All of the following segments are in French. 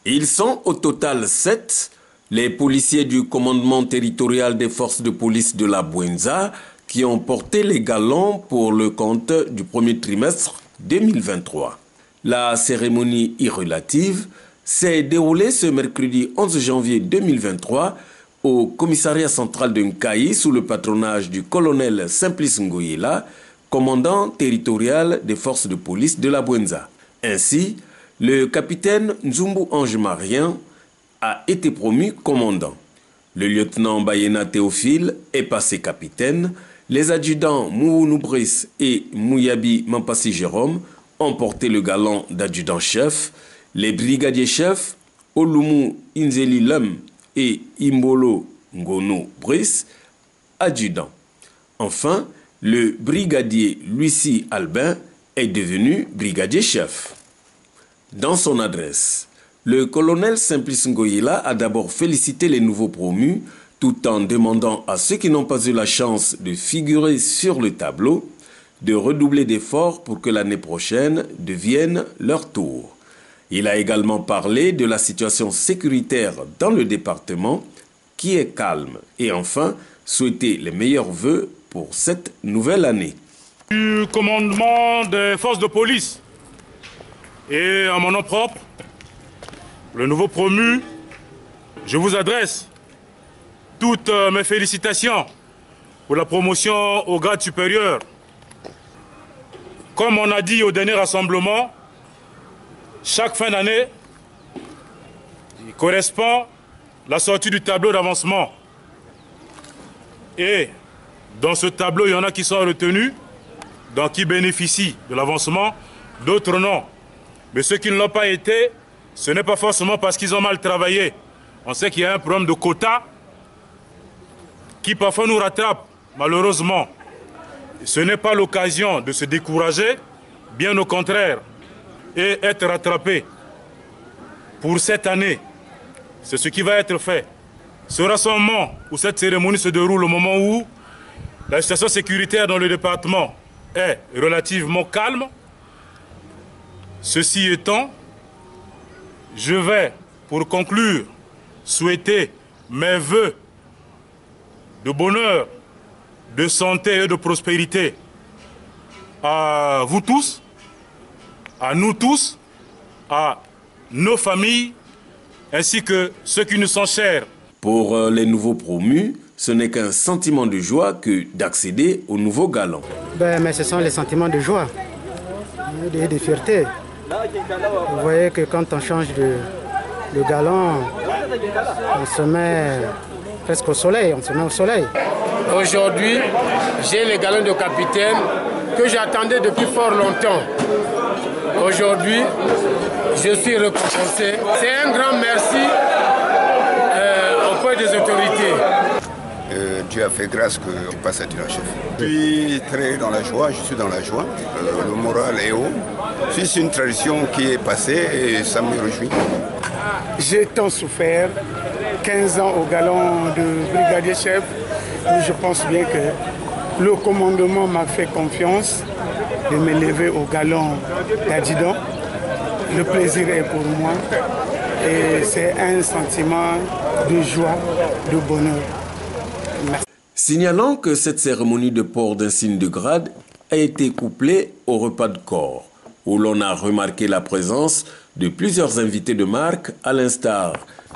Ils sont au total 7, les policiers du commandement territorial des forces de police de la Bouenza qui ont porté les galons pour le compte du premier trimestre 2023. La cérémonie irrelative s'est déroulée ce mercredi 11 janvier 2023 au commissariat central de Nkayi sous le patronage du colonel Simplice Ngoyela, commandant territorial des forces de police de la Bouenza. Ainsi, le capitaine Nzumbu Ange Marien a été promu commandant. Le lieutenant Bayena Théophile est passé capitaine. Les adjudants Mouhounou Brice et Mouyabi Mampassi Jérôme ont porté le galon d'adjudant-chef. Les brigadiers-chefs Olumu Inzeli Lem et Imbolo Ngono Brice, adjudant. Enfin, le brigadier Lucie Albin est devenu brigadier-chef. Dans son adresse, le colonel Simplice Ngoyela a d'abord félicité les nouveaux promus tout en demandant à ceux qui n'ont pas eu la chance de figurer sur le tableau de redoubler d'efforts pour que l'année prochaine devienne leur tour. Il a également parlé de la situation sécuritaire dans le département qui est calme et enfin souhaité les meilleurs vœux pour cette nouvelle année. Du commandement des forces de police et en mon nom propre, le nouveau promu, je vous adresse toutes mes félicitations pour la promotion au grade supérieur. Comme on a dit au dernier rassemblement, chaque fin d'année, il correspond la sortie du tableau d'avancement. Et dans ce tableau, il y en a qui sont retenus, donc qui bénéficient de l'avancement, d'autres non. Mais ceux qui ne l'ont pas été, ce n'est pas forcément parce qu'ils ont mal travaillé. On sait qu'il y a un problème de quota qui parfois nous rattrape, malheureusement. Ce n'est pas l'occasion de se décourager, bien au contraire, et être rattrapé. Pour cette année, c'est ce qui va être fait. Ce rassemblement où cette cérémonie se déroule au moment où la situation sécuritaire dans le département est relativement calme. Ceci étant, je vais, pour conclure, souhaiter mes vœux de bonheur, de santé et de prospérité à vous tous, à nous tous, à nos familles, ainsi que ceux qui nous sont chers. Pour les nouveaux promus, ce n'est qu'un sentiment de joie que d'accéder au nouveau galon. Mais ce sont les sentiments de joie et de fierté. Vous voyez que quand on change de galon, on se met presque au soleil, on se met au soleil. Aujourd'hui, j'ai le galon de capitaine que j'attendais depuis fort longtemps. Aujourd'hui, je suis récompensé. C'est un grand merci auprès des autorités. Dieu a fait grâce que je passe à adjudant-chef. Je suis très dans la joie, je suis dans la joie. Le moral est haut. C'est une tradition qui est passée et ça me réjouit. J'ai tant souffert, 15 ans au galon de brigadier-chef. Je pense bien que le commandement m'a fait confiance de me lever au galon d'adjudant. Le plaisir est pour moi et c'est un sentiment de joie, de bonheur. Merci. Signalant que cette cérémonie de port d'insigne de grade a été couplée au repas de corps, où l'on a remarqué la présence de plusieurs invités de marque, à l'instar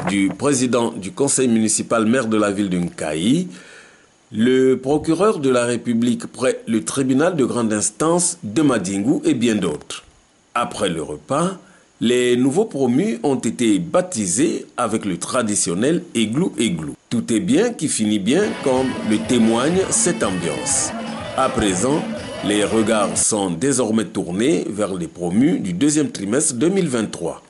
du président du conseil municipal maire de la ville de Nkayi, le procureur de la République près le tribunal de grande instance de Madingou et bien d'autres. Après le repas, les nouveaux promus ont été baptisés avec le traditionnel églou-églou. Tout est bien qui finit bien, comme le témoigne cette ambiance. À présent, les regards sont désormais tournés vers les promus du deuxième trimestre 2023.